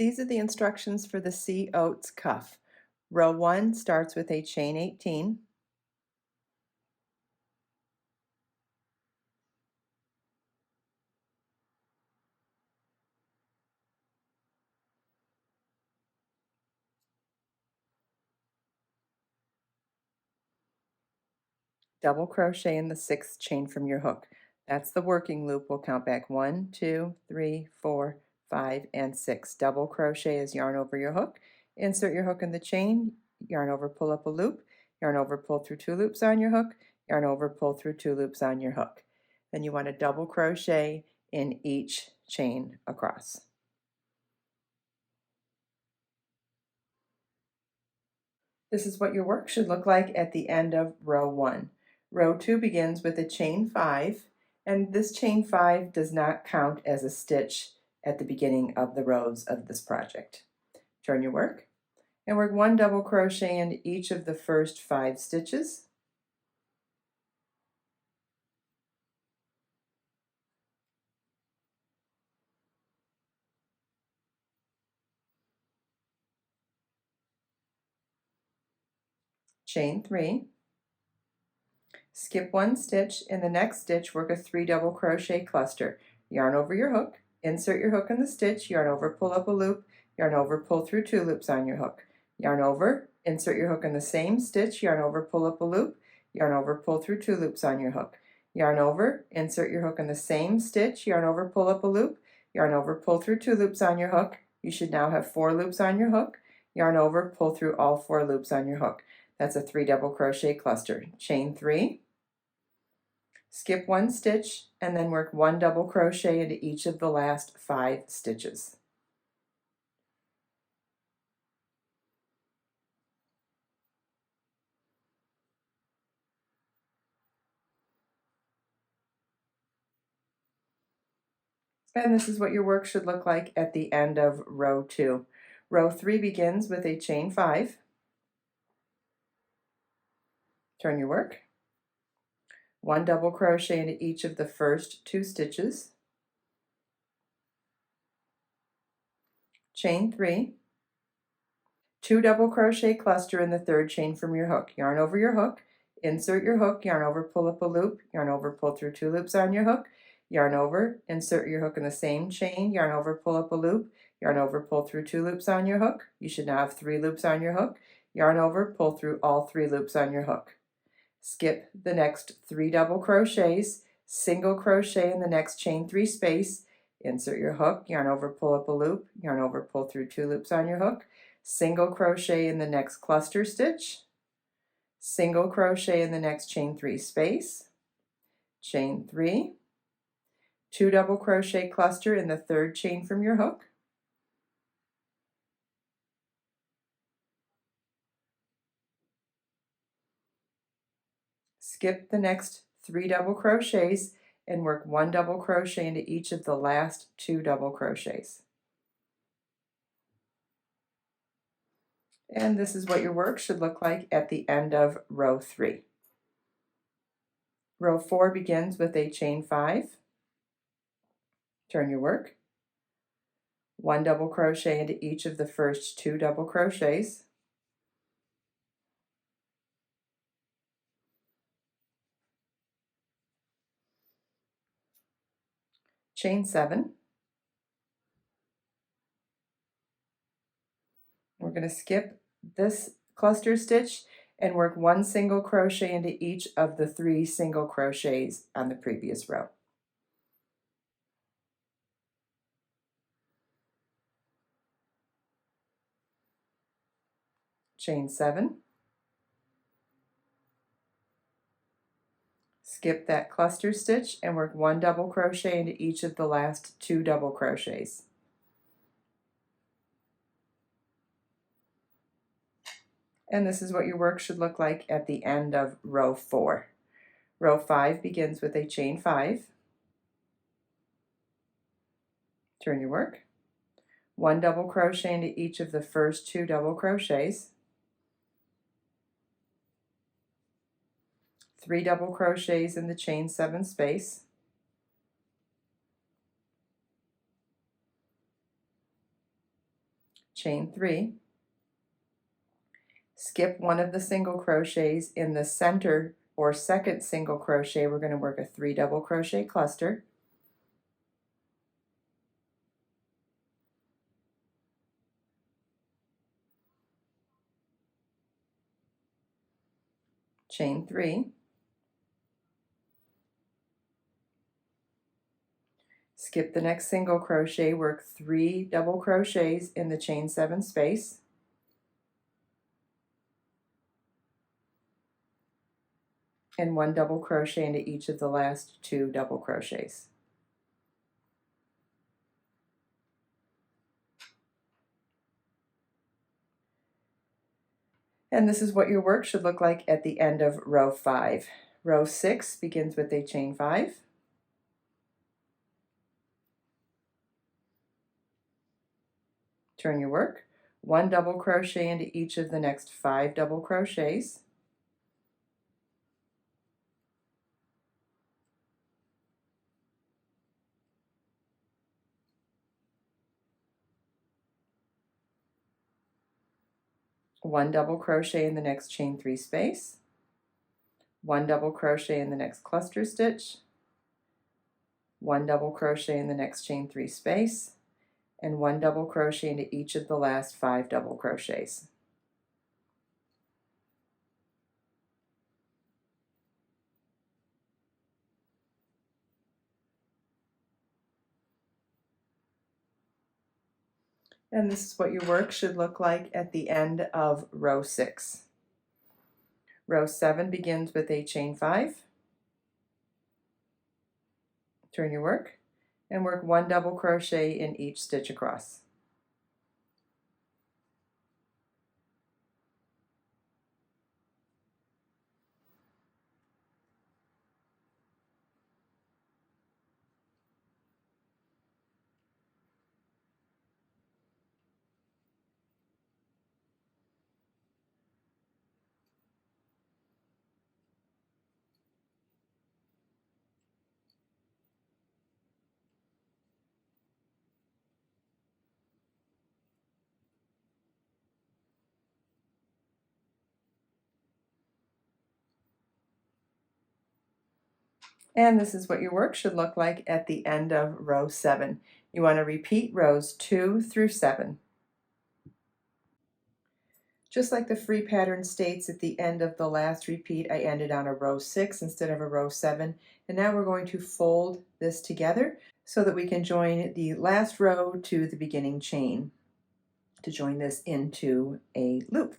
These are the instructions for the C oats cuff. Row 1 starts with a chain 18. Double crochet in the 6th chain from your hook. That's the working loop. We'll count back 1, 2, 3, 4, 5, and 6. Double crochet is yarn over your hook. Insert your hook in the chain, yarn over, pull up a loop, yarn over, pull through 2 loops on your hook, yarn over, pull through 2 loops on your hook. Then you want to double crochet in each chain across. This is what your work should look like at the end of row 1. Row 2 begins with a chain 5, and this chain 5 does not count as a stitch at the beginning of the rows of this project. Turn your work and work 1 double crochet into each of the first 5 stitches. Chain 3. Skip 1 stitch. In the next stitch, work a 3 double crochet cluster. Yarn over your hook, insert your hook in the stitch, yarn over, pull up a loop, yarn over, pull through 2 loops on your hook. Yarn over, insert your hook in the same stitch, yarn over, pull up a loop, yarn over, pull through 2 loops on your hook. Yarn over, insert your hook in the same stitch, yarn over, pull up a loop, yarn over, pull through 2 loops on your hook. You should now have 4 loops on your hook. Yarn over, pull through all 4 loops on your hook. That's a 3 double crochet cluster. Chain 3. Skip 1 stitch and then work 1 double crochet into each of the last 5 stitches. And this is what your work should look like at the end of row 2. Row 3 begins with a chain 5. Turn your work. 1 double crochet into each of the first 2 stitches. Chain 3. 2 double crochet cluster in the 3rd chain from your hook. Yarn over your hook, insert your hook, yarn over, pull up a loop, yarn over, pull through 2 loops on your hook, yarn over, insert your hook in the same chain, yarn over, pull up a loop, yarn over, pull through 2 loops on your hook. You should now have 3 loops on your hook. Yarn over, pull through all 3 loops on your hook. Skip the next 3 double crochets, single crochet in the next chain 3 space, insert your hook, yarn over, pull up a loop, yarn over, pull through 2 loops on your hook, single crochet in the next cluster stitch, single crochet in the next chain 3 space, chain 3, 2 double crochet cluster in the 3rd chain from your hook, skip the next 3 double crochets and work 1 double crochet into each of the last 2 double crochets. And this is what your work should look like at the end of row 3. Row 4 begins with a chain 5. Turn your work. 1 double crochet into each of the first 2 double crochets. Chain 7. We're going to skip this cluster stitch and work 1 single crochet into each of the 3 single crochets on the previous row. Chain 7. Skip that cluster stitch and work 1 double crochet into each of the last 2 double crochets. And this is what your work should look like at the end of row 4. Row 5 begins with a chain 5. Turn your work. 1 double crochet into each of the first 2 double crochets. 3 double crochets in the chain 7 space. chain 3, skip one of the single crochets in the center or second single crochet. We're going to work a 3 double crochet cluster, chain 3, skip the next single crochet, work 3 double crochets in the chain 7 space, and 1 double crochet into each of the last 2 double crochets. And this is what your work should look like at the end of row 5. Row 6 begins with a chain 5, turn your work, 1 double crochet into each of the next 5 double crochets, one double crochet in the next chain 3 space, 1 double crochet in the next cluster stitch, 1 double crochet in the next chain 3 space, and 1 double crochet into each of the last 5 double crochets. And this is what your work should look like at the end of row 6. Row 7 begins with a chain 5, turn your work, and work 1 double crochet in each stitch across. And this is what your work should look like at the end of row 7. You want to repeat rows 2 through 7. Just like the free pattern states at the end of the last repeat, I ended on a row 6 instead of a row 7. And now we're going to fold this together so that we can join the last row to the beginning chain to join this into a loop.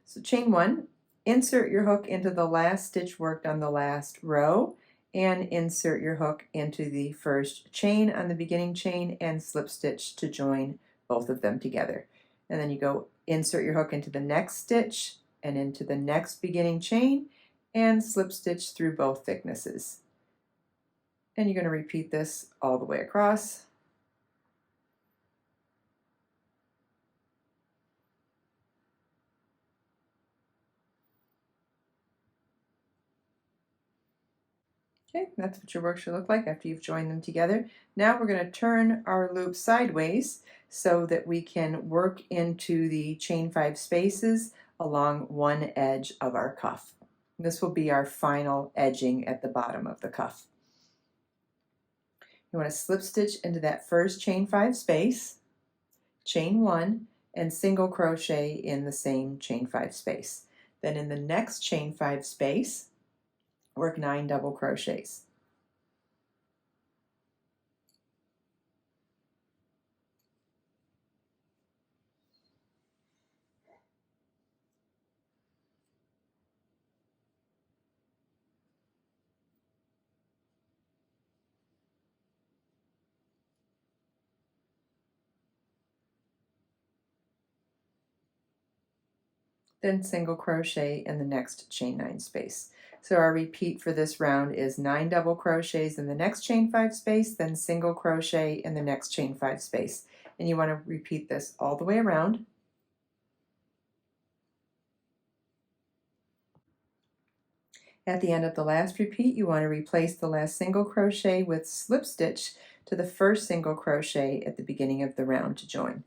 So chain 1, insert your hook into the last stitch worked on the last row, and insert your hook into the first chain on the beginning chain and slip stitch to join both of them together. And then you go insert your hook into the next stitch and into the next beginning chain and slip stitch through both thicknesses. And you're going to repeat this all the way across. Okay, that's what your work should look like after you've joined them together. Now we're going to turn our loop sideways so that we can work into the chain 5 spaces along one edge of our cuff. This will be our final edging at the bottom of the cuff. You want to slip stitch into that first chain 5 space, chain 1, and single crochet in the same chain 5 space. Then in the next chain 5 space, work 9 double crochets. Then single crochet in the next chain 9 space. So our repeat for this round is 9 double crochets in the next chain 5 space, then single crochet in the next chain 5 space. And you want to repeat this all the way around. At the end of the last repeat, you want to replace the last single crochet with slip stitch to the first single crochet at the beginning of the round to join.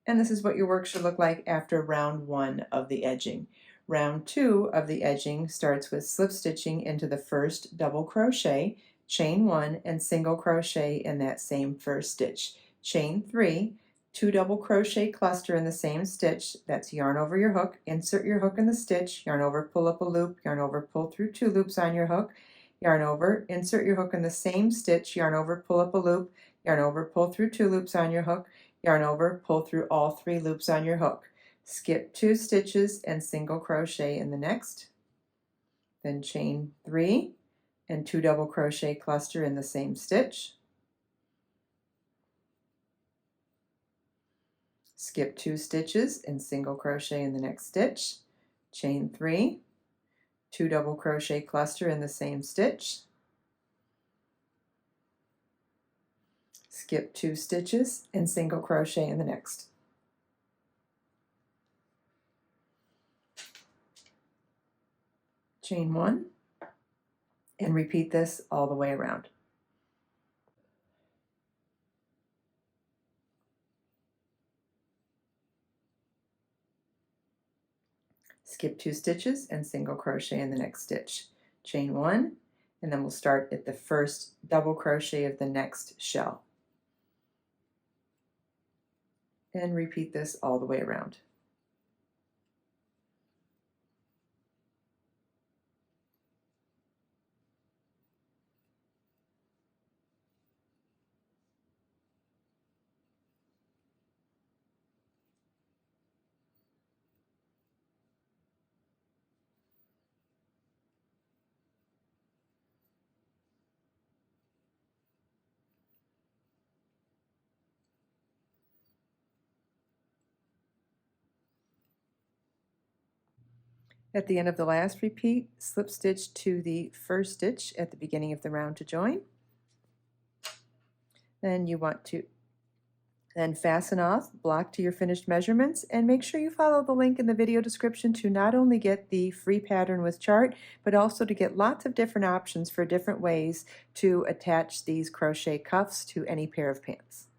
And this is what your work should look like after round 1 of the edging. Round 2 of the edging starts with slip stitching into the first double crochet, chain 1, and single crochet in that same first stitch. Chain 3, 2 double crochet cluster in the same stitch, that's yarn over your hook, insert your hook in the stitch, yarn over, pull up a loop, yarn over, pull through 2 loops on your hook, yarn over, insert your hook in the same stitch, yarn over, pull up a loop, yarn over, pull through 2 loops on your hook, yarn over, pull through all 3 loops on your hook. Skip 2 stitches and single crochet in the next. Then chain 3 and 2 double crochet cluster in the same stitch. Skip 2 stitches and single crochet in the next stitch. Chain 3, 2 double crochet cluster in the same stitch. Skip 2 stitches and single crochet in the next. Chain 1 and repeat this all the way around. Skip 2 stitches and single crochet in the next stitch. Chain 1, and then we'll start at the first double crochet of the next shell. And repeat this all the way around. At the end of the last repeat, slip stitch to the first stitch at the beginning of the round to join. Then you want to then fasten off, block to your finished measurements, and make sure you follow the link in the video description to not only get the free pattern with chart, but also to get lots of different options for different ways to attach these crochet cuffs to any pair of pants.